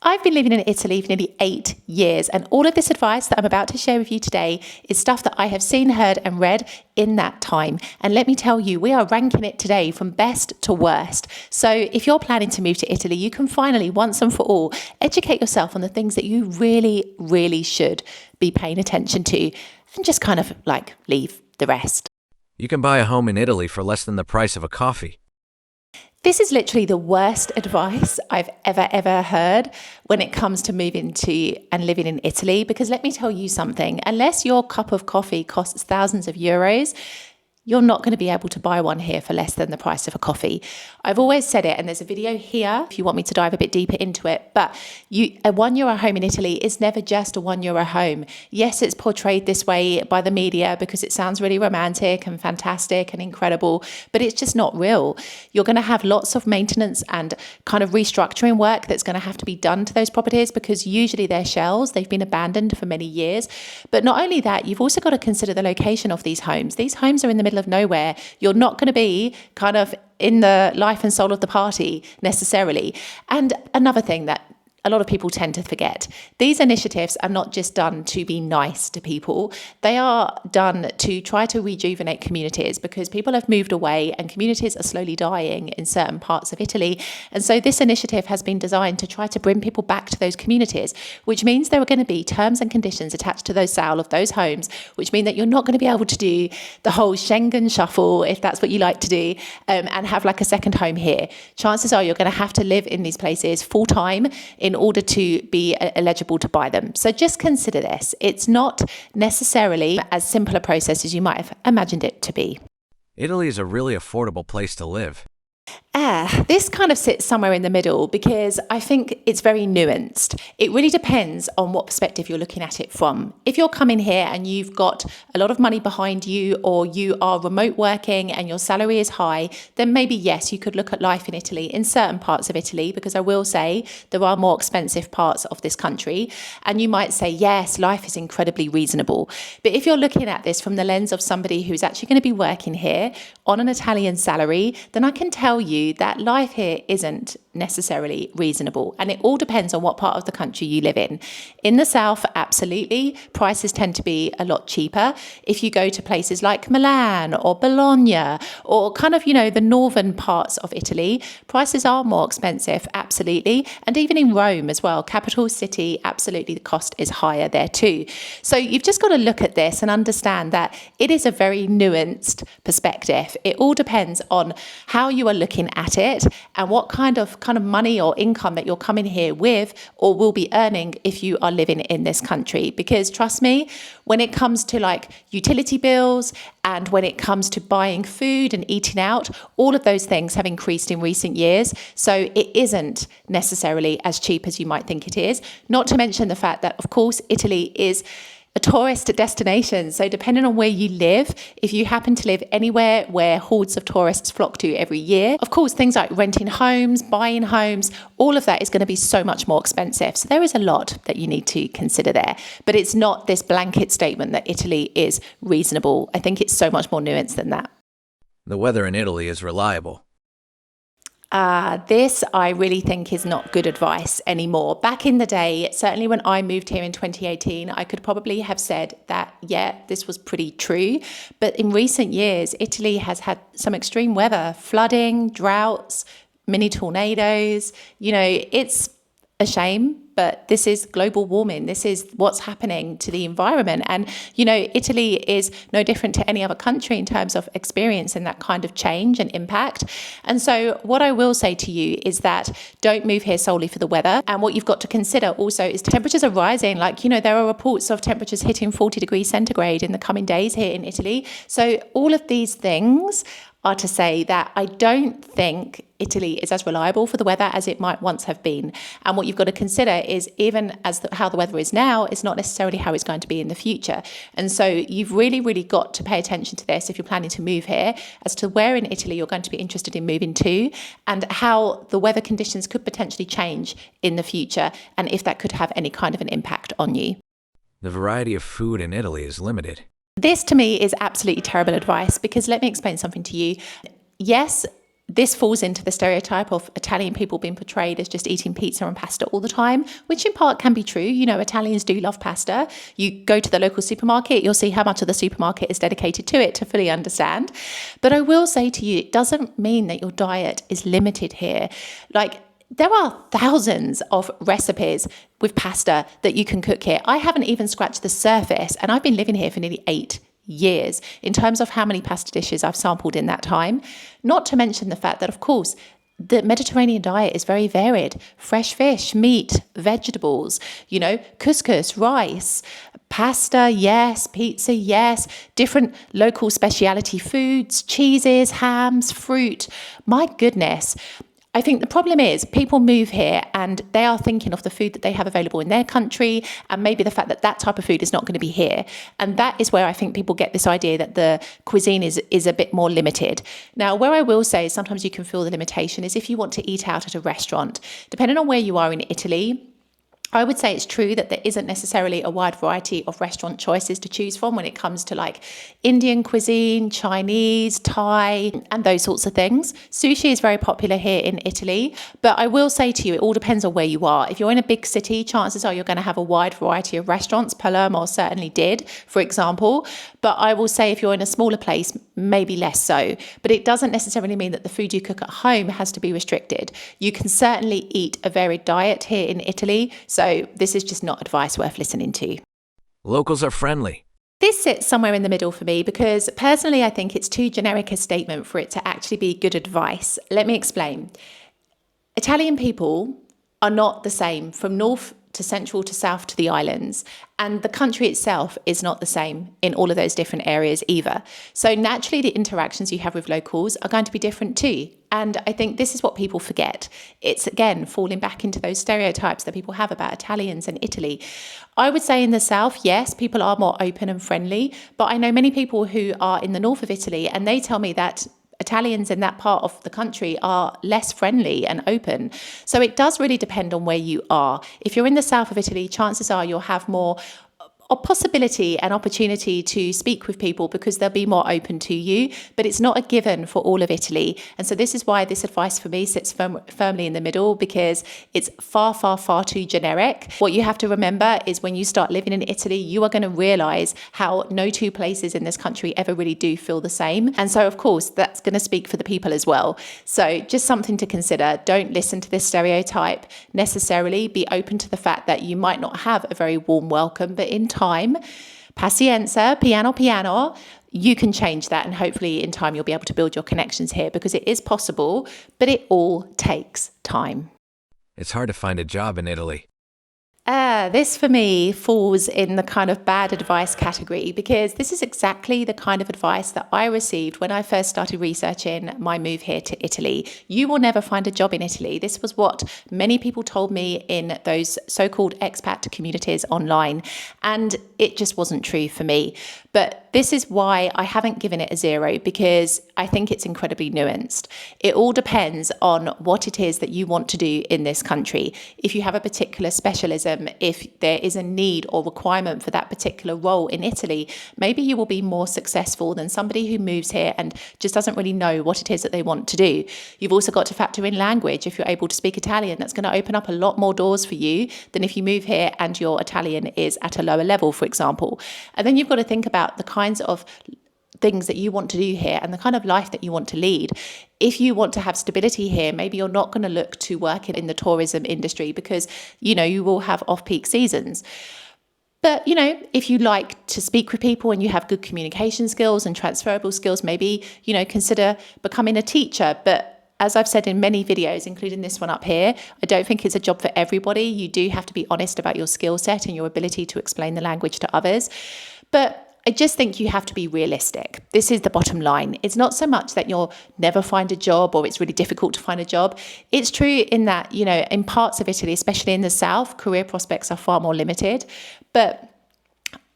I've been living in Italy for nearly 8 years, and all of this advice that I'm about to share with you today is stuff that I have seen, heard, and read in that time. And let me tell you, we are ranking it today from best to worst. So if you're planning to move to Italy, you can finally, once and for all, educate yourself on the things that you really, really should be paying attention to, and just kind of like leave the rest. You can buy a home in Italy for less than the price of a coffee. This is literally the worst advice I've ever heard when it comes to moving to and living in Italy, because let me tell you something, unless your cup of coffee costs thousands of euros, you're not going to be able to buy one here for less than the price of a coffee. I've always said it, and there's a video here if you want me to dive a bit deeper into it, but a €1 home in Italy is never just a €1 home. Yes, it's portrayed this way by the media because it sounds really romantic and fantastic and incredible, but it's just not real. You're going to have lots of maintenance and kind of restructuring work that's going to have to be done to those properties, because usually they're shells. They've been abandoned for many years. But not only that, you've also got to consider the location of these homes. These homes are in the middle of nowhere. You're not going to be kind of in the life and soul of the party necessarily. And another thing that a lot of people tend to forget, these initiatives are not just done to be nice to people. They are done to try to rejuvenate communities, because people have moved away and communities are slowly dying in certain parts of Italy. And so this initiative has been designed to try to bring people back to those communities, which means there are going to be terms and conditions attached to those sale of those homes, which mean that you're not going to be able to do the whole Schengen shuffle, if that's what you like to do, and have like a second home here. Chances are you're going to have to live in these places full time in order to be eligible to buy them. So just consider this. It's not necessarily as simple a process as you might have imagined it to be. Italy is a really affordable place to live. This kind of sits somewhere in the middle, because I think it's very nuanced. It really depends on what perspective you're looking at it from. If you're coming here and you've got a lot of money behind you, or you are remote working and your salary is high, then maybe yes, you could look at life in Italy, in certain parts of Italy, because I will say there are more expensive parts of this country. And you might say, yes, life is incredibly reasonable. But if you're looking at this from the lens of somebody who's actually going to be working here on an Italian salary, then I can tell you that life here isn't necessarily reasonable, and it all depends on what part of the country you live in. In the south, absolutely, prices tend to be a lot cheaper. If you go to places like Milan or Bologna, or kind of, the northern parts of Italy, prices are more expensive, absolutely. And even in Rome as well, capital city, absolutely, the cost is higher there too. So you've just got to look at this and understand that it is a very nuanced perspective. It all depends on how you are looking at it and what kind of money or income that you're coming here with, or will be earning if you are living in this country. Because trust me, when it comes to like utility bills, and when it comes to buying food and eating out, all of those things have increased in recent years. So it isn't necessarily as cheap as you might think it is. Not to mention the fact that, of course, Italy is a tourist destination. So depending on where you live, if you happen to live anywhere where hordes of tourists flock to every year, of course, things like renting homes, buying homes, all of that is going to be so much more expensive. So there is a lot that you need to consider there. But it's not this blanket statement that Italy is reasonable. I think it's so much more nuanced than that. The weather in Italy is reliable. This I really think is not good advice anymore. Back in the day, certainly when I moved here in 2018, I could probably have said that, yeah, this was pretty true. But in recent years, Italy has had some extreme weather, flooding, droughts, mini tornadoes. It's a shame, but this is global warming. This is what's happening to the environment. And, Italy is no different to any other country in terms of experiencing that kind of change and impact. And so what I will say to you is that don't move here solely for the weather. And what you've got to consider also is temperatures are rising. There are reports of temperatures hitting 40 degrees centigrade in the coming days here in Italy. So all of these things are to say that I don't think Italy is as reliable for the weather as it might once have been. And what you've got to consider is even how the weather is now, it's not necessarily how it's going to be in the future. And so you've really, really got to pay attention to this if you're planning to move here, as to where in Italy you're going to be interested in moving to, and how the weather conditions could potentially change in the future, and if that could have any kind of an impact on you. The variety of food in Italy is limited. This to me is absolutely terrible advice, because let me explain something to you. Yes, this falls into the stereotype of Italian people being portrayed as just eating pizza and pasta all the time, which in part can be true. Italians do love pasta. You go to the local supermarket, you'll see how much of the supermarket is dedicated to it to fully understand. But I will say to you, it doesn't mean that your diet is limited here. There are thousands of recipes with pasta that you can cook here. I haven't even scratched the surface, and I've been living here for nearly 8 years in terms of how many pasta dishes I've sampled in that time. Not to mention the fact that, of course, the Mediterranean diet is very varied. Fresh fish, meat, vegetables, couscous, rice, pasta, yes, pizza, yes, different local speciality foods, cheeses, hams, fruit. My goodness. I think the problem is people move here and they are thinking of the food that they have available in their country, and maybe the fact that that type of food is not going to be here. And that is where I think people get this idea that the cuisine is a bit more limited. Now, where I will say sometimes you can feel the limitation is if you want to eat out at a restaurant. Depending on where you are in Italy, I would say it's true that there isn't necessarily a wide variety of restaurant choices to choose from when it comes to Indian cuisine, Chinese, Thai, and those sorts of things. Sushi is very popular here in Italy, but I will say to you, it all depends on where you are. If you're in a big city, chances are you're going to have a wide variety of restaurants. Palermo certainly did, for example, but I will say if you're in a smaller place, maybe less so. But it doesn't necessarily mean that the food you cook at home has to be restricted. You can certainly eat a varied diet here in Italy, so this is just not advice worth listening to. Locals are friendly. This sits somewhere in the middle for me because personally I think it's too generic a statement for it to actually be good advice. Let me explain. Italian people are not the same from north to central to south to the islands, and the country itself is not the same in all of those different areas either. So naturally the interactions you have with locals are going to be different too. And I think this is what people forget. It's again falling back into those stereotypes that people have about Italians and Italy. I would say in the south, yes, people are more open and friendly, but I know many people who are in the north of Italy and they tell me that Italians in that part of the country are less friendly and open. So it does really depend on where you are. If you're in the south of Italy, chances are you'll have more a possibility and opportunity to speak with people because they'll be more open to you, but it's not a given for all of Italy. And so this is why this advice for me sits firmly in the middle, because it's far, far, far too generic. What you have to remember is when you start living in Italy, you are going to realize how no two places in this country ever really do feel the same. And so, of course, that's going to speak for the people as well. So just something to consider. Don't listen to this stereotype necessarily. Be open to the fact that you might not have a very warm welcome, but in time, pazienza, piano piano, you can change that, and hopefully in time you'll be able to build your connections here, because it is possible, but it all takes time. It's hard to find a job in Italy. This for me falls in the kind of bad advice category, because this is exactly the kind of advice that I received when I first started researching my move here to Italy. You will never find a job in Italy. This was what many people told me in those so-called expat communities online, and it just wasn't true for me. But this is why I haven't given it a 0, because I think it's incredibly nuanced. It all depends on what it is that you want to do in this country. If you have a particular specialism, if there is a need or requirement for that particular role in Italy, maybe you will be more successful than somebody who moves here and just doesn't really know what it is that they want to do. You've also got to factor in language. If you're able to speak Italian, that's going to open up a lot more doors for you than if you move here and your Italian is at a lower level, for example. And then you've got to think about the kinds of things that you want to do here and the kind of life that you want to lead. If you want to have stability here, maybe you're not going to look to work in the tourism industry because, you will have off-peak seasons. But, if you like to speak with people and you have good communication skills and transferable skills, maybe, consider becoming a teacher. But as I've said in many videos, including this one up here, I don't think it's a job for everybody. You do have to be honest about your skill set and your ability to explain the language to others. But I just think you have to be realistic. This is the bottom line. It's not so much that you'll never find a job or it's really difficult to find a job. It's true in that, in parts of Italy, especially in the south, career prospects are far more limited. But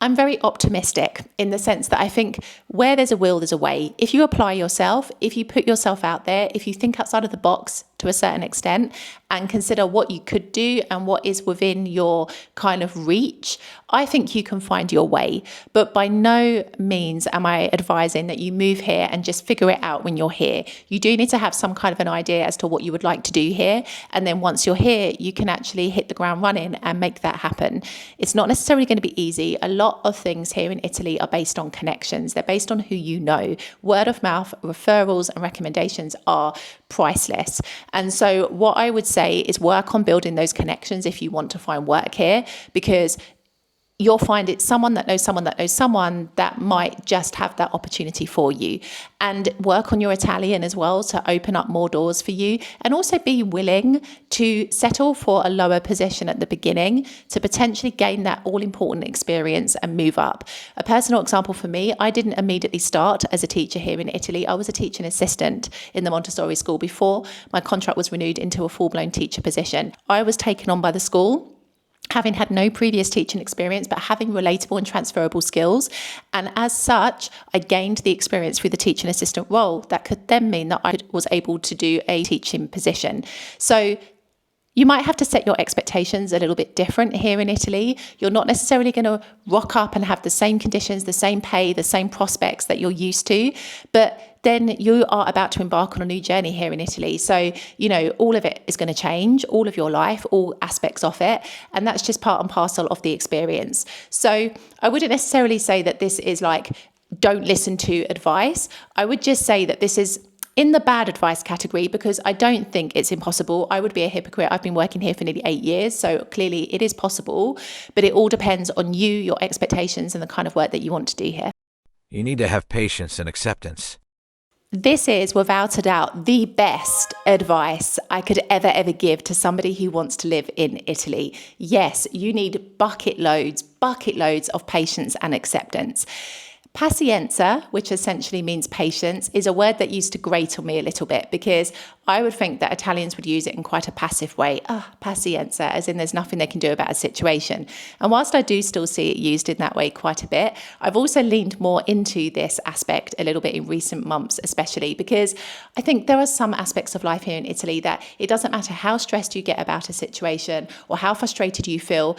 I'm very optimistic in the sense that I think where there's a will, there's a way. If you apply yourself, if you put yourself out there, if you think outside of the box, to a certain extent and consider what you could do and what is within your kind of reach, I think you can find your way. But by no means am I advising that you move here and just figure it out when you're here. You do need to have some kind of an idea as to what you would like to do here. And then once you're here, you can actually hit the ground running and make that happen. It's not necessarily going to be easy. A lot of things here in Italy are based on connections. They're based on who you know. Word of mouth, referrals and recommendations are priceless. And so what I would say is work on building those connections if you want to find work here, because you'll find it's someone that knows someone that knows someone that might just have that opportunity for you. And work on your Italian as well to open up more doors for you. And also be willing to settle for a lower position at the beginning to potentially gain that all-important experience and move up. A personal example for me, I didn't immediately start as a teacher here in Italy. I was a teaching assistant in the Montessori school before my contract was renewed into a full-blown teacher position. I was taken on by the school, having had no previous teaching experience, but having relatable and transferable skills. And as such, I gained the experience through the teaching assistant role that could then mean that I was able to do a teaching position. So you might have to set your expectations a little bit different here in Italy. You're not necessarily going to rock up and have the same conditions, the same pay, the same prospects that you're used to, but then you are about to embark on a new journey here in Italy. So, all of it is going to change, all of your life, all aspects of it. And that's just part and parcel of the experience. So I wouldn't necessarily say that this is like, don't listen to advice. I would just say that this is in the bad advice category, because I don't think it's impossible. I would be a hypocrite. I've been working here for nearly 8 years, so clearly it is possible, but it all depends on you, your expectations, and the kind of work that you want to do here. You need to have patience and acceptance. This is, without a doubt, the best advice I could ever give to somebody who wants to live in Italy. Yes, you need bucket loads of patience and acceptance. Pazienza, which essentially means patience, is a word that used to grate on me a little bit, because I would think that Italians would use it in quite a passive way. Pazienza, as in there's nothing they can do about a situation. And whilst I do still see it used in that way quite a bit, I've also leaned more into this aspect a little bit in recent months, especially because I think there are some aspects of life here in Italy that it doesn't matter how stressed you get about a situation or how frustrated you feel,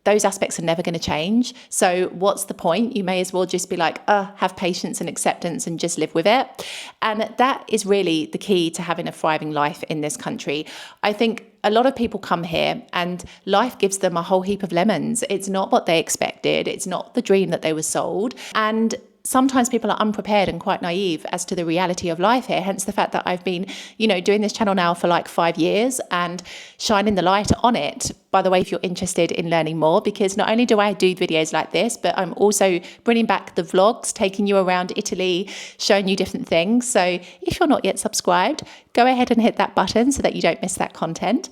those aspects are never going to change. So what's the point? You may as well just be like, have patience and acceptance and just live with it. And that is really the key to having a thriving life in this country. I think a lot of people come here and life gives them a whole heap of lemons. It's not what they expected. It's not the dream that they were sold. And sometimes people are unprepared and quite naive as to the reality of life here. Hence the fact that I've been, doing this channel now for like 5 years and shining the light on it. By the way, if you're interested in learning more, because not only do I do videos like this, but I'm also bringing back the vlogs, taking you around Italy, showing you different things. So if you're not yet subscribed, go ahead and hit that button so that you don't miss that content.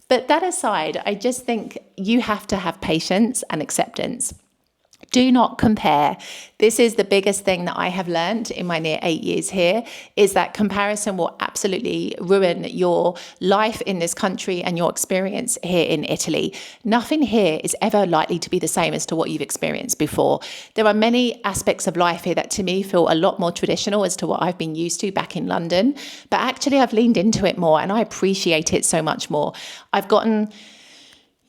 But that aside, I just think you have to have patience and acceptance. Do not compare. This is the biggest thing that I have learned in my near 8 years here, is that comparison will absolutely ruin your life in this country and your experience here in Italy. Nothing here is ever likely to be the same as to what you've experienced before. There are many aspects of life here that to me feel a lot more traditional as to what I've been used to back in London, but actually I've leaned into it more and I appreciate it so much more. I've gotten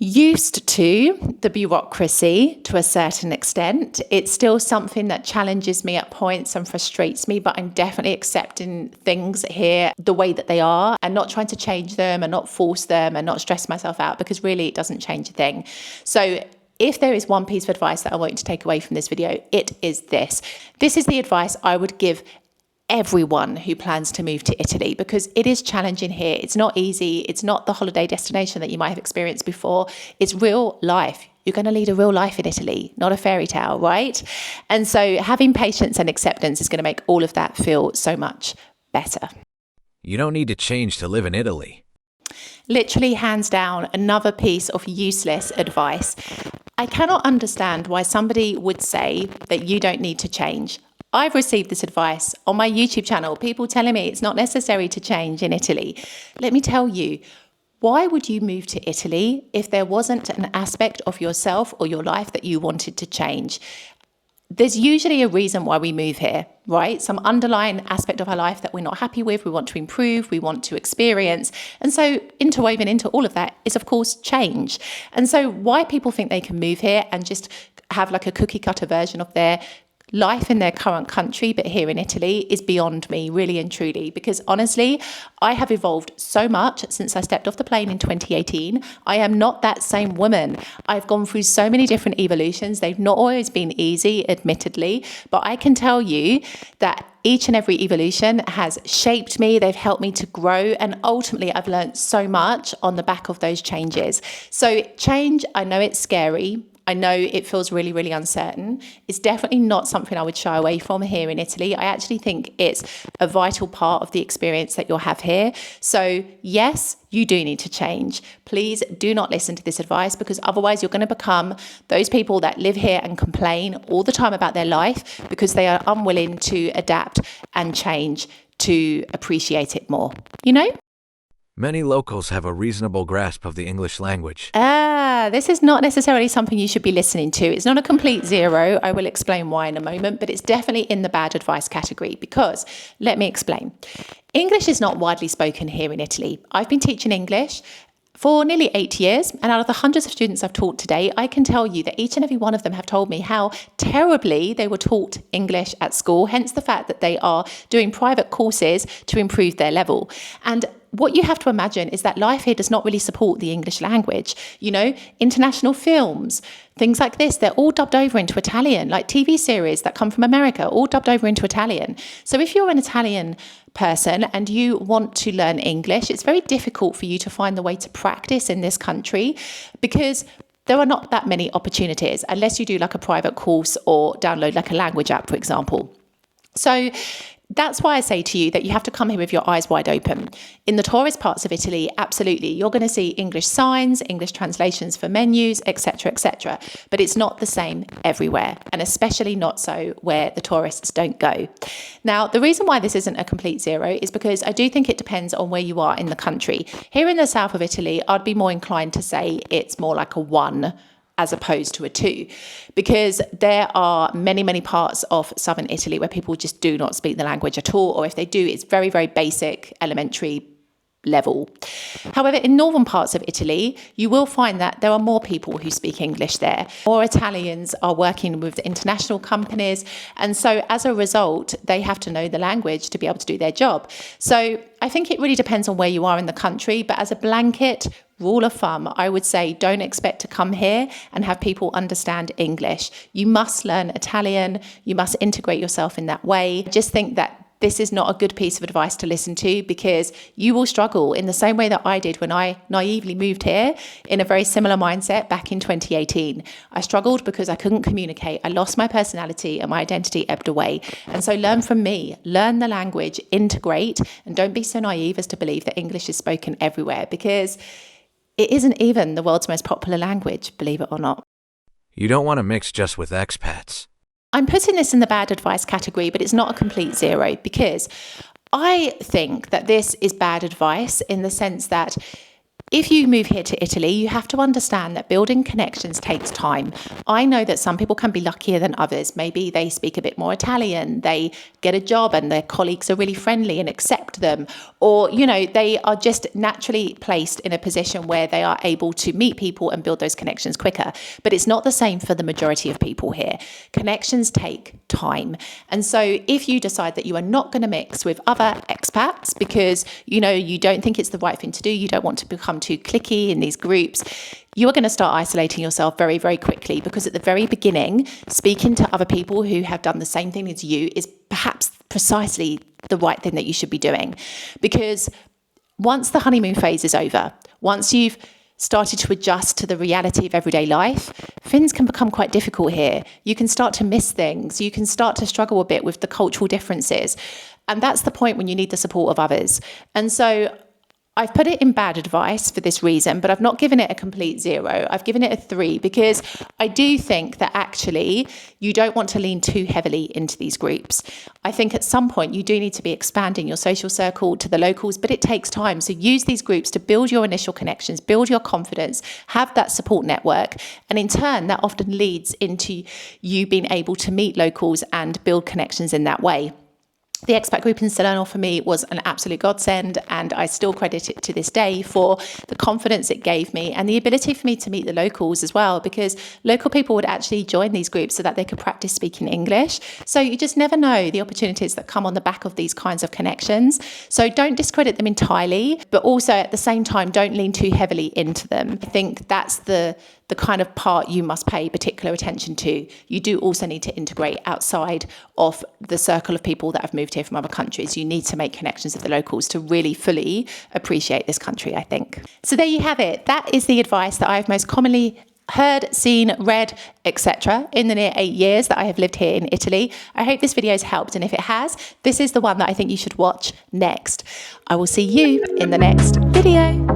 used to the bureaucracy to a certain extent. It's still something that challenges me at points and frustrates me, but I'm definitely accepting things here the way that they are and not trying to change them and not force them and not stress myself out, because really it doesn't change a thing. So if there is one piece of advice that I want you to take away from this video, it is this. This is the advice I would give everyone who plans to move to Italy, because it is challenging here. It's not easy. It's not the holiday destination that you might have experienced before. It's real life. You're going to lead a real life in Italy, not a fairy tale, right? And so having patience and acceptance is going to make all of that feel so much better. You don't need to change to live in Italy. Literally, hands down, another piece of useless advice. I cannot understand why somebody would say that you don't need to change. I've received this advice on my YouTube channel, people telling me it's not necessary to change in Italy. Let me tell you, why would you move to Italy if there wasn't an aspect of yourself or your life that you wanted to change? there's usually a reason why we move here, right? Some underlying aspect of our life that we're not happy with, we want to improve, we want to experience. And so interwoven into all of that is, of course, change. And so why people think they can move here and just have like a cookie cutter version of their life in their current country, but here in Italy, is beyond me, really and truly. Because honestly, I have evolved so much since I stepped off the plane in 2018. I am not that same woman. I've gone through so many different evolutions. They've not always been easy, admittedly, but I can tell you that each and every evolution has shaped me. They've helped me to grow. And ultimately, I've learned so much on the back of those changes. So change, I know it's scary. I know it feels really, really uncertain. It's definitely not something I would shy away from here in Italy. I actually think it's a vital part of the experience that you'll have here. So yes, you do need to change. Please do not listen to this advice, because otherwise you're going to become those people that live here and complain all the time about their life because they are unwilling to adapt and change to appreciate it more, you know? Many locals have a reasonable grasp of the English language. This is not necessarily something you should be listening to. It's not a complete zero. I will explain why in a moment, but it's definitely in the bad advice category because, let me explain. English is not widely spoken here in Italy. I've been teaching English for nearly 8 years, and out of the hundreds of students I've taught today, I can tell you that each and every one of them have told me how terribly they were taught English at school, hence the fact that they are doing private courses to improve their level. And what you have to imagine is that life here does not really support the English language. You know, international films, things like this, they're all dubbed over into Italian, like TV series that come from America, all dubbed over into Italian. So if you're an Italian person and you want to learn English, it's very difficult for you to find the way to practice in this country because there are not that many opportunities unless you do like a private course or download like a language app, for example. So that's why I say to you that you have to come here with your eyes wide open. In the tourist parts of Italy, absolutely, you're going to see English signs, English translations for menus, etc., etc. But it's not the same everywhere, and especially not so where the tourists don't go. Now, the reason why this isn't a complete zero is because I do think it depends on where you are in the country. Here in the south of Italy, I'd be more inclined to say it's more like a 1 as opposed to a 2, because there are many, many parts of southern Italy where people just do not speak the language at all, or if they do, it's very, very basic, elementary level. However, in northern parts of Italy, you will find that there are more people who speak English there. More Italians are working with international companies, and so as a result, they have to know the language to be able to do their job. So I think it really depends on where you are in the country, but as a blanket rule of thumb, I would say don't expect to come here and have people understand English. You must learn Italian. You must integrate yourself in that way. Just think that this is not a good piece of advice to listen to, because you will struggle in the same way that I did when I naively moved here in a very similar mindset back in 2018. I struggled because I couldn't communicate. I lost my personality and my identity ebbed away. And so learn from me, learn the language, integrate, and don't be so naive as to believe that English is spoken everywhere, because it isn't even the world's most popular language, believe it or not. You don't want to mix just with expats. I'm putting this in the bad advice category, but it's not a complete zero, because I think that this is bad advice in the sense that if you move here to Italy, you have to understand that building connections takes time. I know that some people can be luckier than others. Maybe they speak a bit more Italian, they get a job and their colleagues are really friendly and accept them. Or, you know, they are just naturally placed in a position where they are able to meet people and build those connections quicker. But it's not the same for the majority of people here. Connections take time. And so if you decide that you are not going to mix with other expats because, you know, you don't think it's the right thing to do, you don't want to become too cliquey in these groups, you are going to start isolating yourself very, very quickly, because at the very beginning, speaking to other people who have done the same thing as you is perhaps precisely the right thing that you should be doing. Because once the honeymoon phase is over, once you've started to adjust to the reality of everyday life, things can become quite difficult here. You can start to miss things. You can start to struggle a bit with the cultural differences. And that's the point when you need the support of others. And so I've put it in bad advice for this reason, but I've not given it a complete 0. I've given it a 3 because I do think that actually you don't want to lean too heavily into these groups. I think at some point you do need to be expanding your social circle to the locals, but it takes time. So use these groups to build your initial connections, build your confidence, have that support network. And in turn, that often leads into you being able to meet locals and build connections in that way. The expat group in Salerno for me was an absolute godsend, and I still credit it to this day for the confidence it gave me and the ability for me to meet the locals as well, because local people would actually join these groups so that they could practice speaking English. So you just never know the opportunities that come on the back of these kinds of connections. So don't discredit them entirely, but also at the same time, don't lean too heavily into them. I think that's the kind of part you must pay particular attention to. You do also need to integrate outside of the circle of people that have moved here from other countries. You need to make connections with the locals to really fully appreciate this country, I think. So there you have it. That is the advice that I've most commonly heard, seen, read, etc. in the near 8 years that I have lived here in Italy. I hope this video has helped, and if it has, this is the one that I think you should watch next. I will see you in the next video.